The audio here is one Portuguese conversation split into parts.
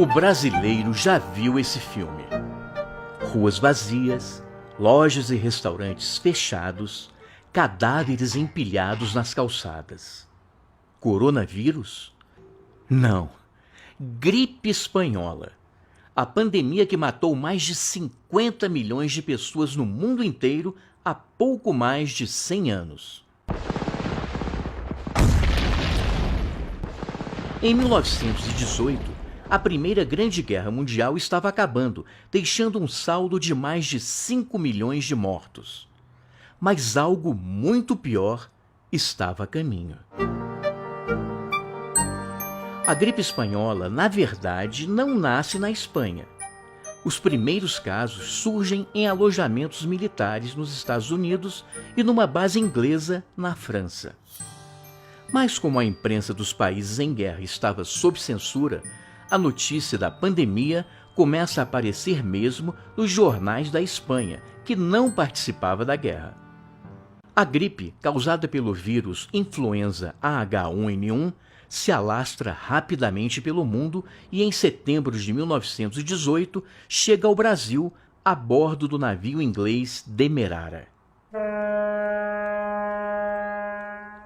O brasileiro já viu esse filme. Ruas vazias, lojas e restaurantes fechados, cadáveres empilhados nas calçadas. Coronavírus? Não. Gripe espanhola. A pandemia que matou mais de 50 milhões de pessoas no mundo inteiro há pouco mais de 100 anos. Em 1918, a Primeira Grande Guerra Mundial estava acabando, deixando um saldo de mais de 5 milhões de mortos. Mas algo muito pior estava a caminho. A gripe espanhola, na verdade, não nasce na Espanha. Os primeiros casos surgem em alojamentos militares nos Estados Unidos e numa base inglesa na França. Mas como a imprensa dos países em guerra estava sob censura, a notícia da pandemia começa a aparecer mesmo nos jornais da Espanha, que não participava da guerra. A gripe, causada pelo vírus influenza H1N1, se alastra rapidamente pelo mundo e em setembro de 1918 chega ao Brasil a bordo do navio inglês Demerara.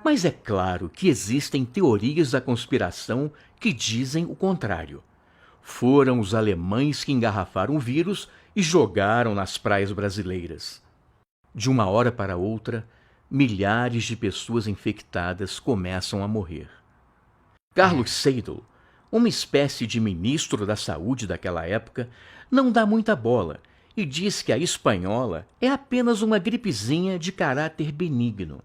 Mas é claro que existem teorias da conspiração que dizem o contrário. Foram os alemães que engarrafaram o vírus e jogaram nas praias brasileiras. De uma hora para outra, milhares de pessoas infectadas começam a morrer. Carlos Seidel, uma espécie de ministro da saúde daquela época, não dá muita bola e diz que a espanhola é apenas uma gripezinha de caráter benigno.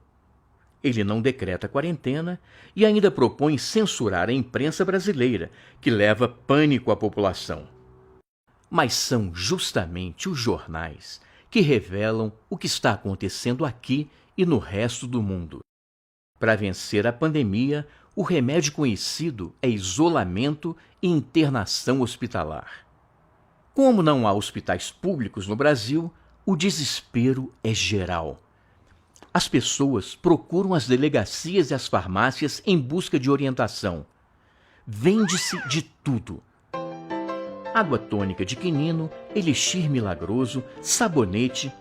Ele não decreta quarentena e ainda propõe censurar a imprensa brasileira, que leva pânico à população. Mas são justamente os jornais que revelam o que está acontecendo aqui e no resto do mundo. Para vencer a pandemia, o remédio conhecido é isolamento e internação hospitalar. Como não há hospitais públicos no Brasil, o desespero é geral. As pessoas procuram as delegacias e as farmácias em busca de orientação. Vende-se de tudo. Água tônica de quinino, elixir milagroso, sabonete.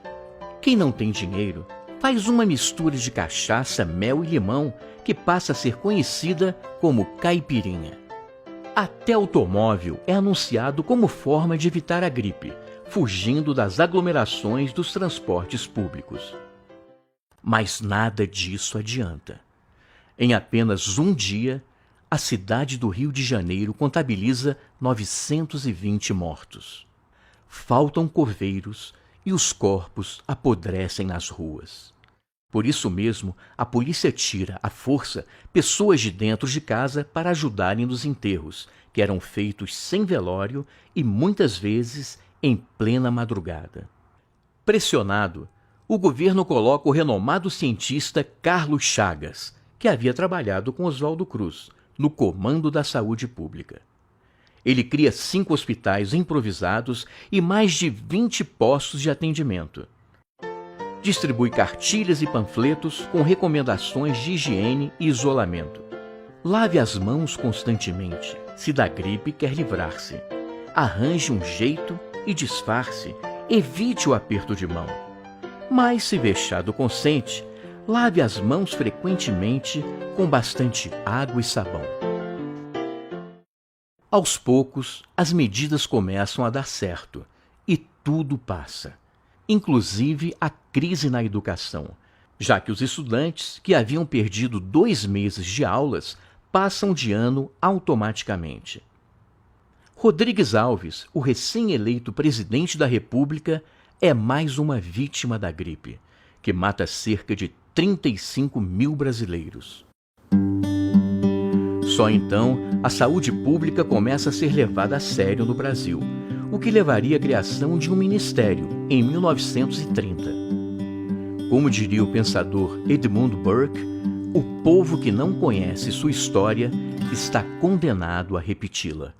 Quem não tem dinheiro faz uma mistura de cachaça, mel e limão que passa a ser conhecida como caipirinha. Até automóvel é anunciado como forma de evitar a gripe, fugindo das aglomerações dos transportes públicos. Mas nada disso adianta. Em apenas um dia, a cidade do Rio de Janeiro contabiliza 920 mortos. Faltam coveiros e os corpos apodrecem nas ruas. Por isso mesmo, a polícia tira, à força, pessoas de dentro de casa para ajudarem nos enterros, que eram feitos sem velório e muitas vezes em plena madrugada. Pressionado, o governo coloca o renomado cientista Carlos Chagas, que havia trabalhado com Oswaldo Cruz, no comando da saúde pública. Ele cria 5 hospitais improvisados e mais de 20 postos de atendimento. Distribui cartilhas e panfletos com recomendações de higiene e isolamento. Lave as mãos constantemente, se da gripe quer livrar-se. Arranje um jeito e disfarce, evite o aperto de mão. Mas, se vexado consente, lave as mãos frequentemente com bastante água e sabão. Aos poucos, as medidas começam a dar certo e tudo passa, inclusive a crise na educação, já que os estudantes que haviam perdido 2 meses de aulas passam de ano automaticamente. Rodrigues Alves, o recém-eleito presidente da República, é mais uma vítima da gripe, que mata cerca de 35 mil brasileiros. Só então, a saúde pública começa a ser levada a sério no Brasil, o que levaria à criação de um ministério em 1930. Como diria o pensador Edmund Burke, o povo que não conhece sua história está condenado a repeti-la.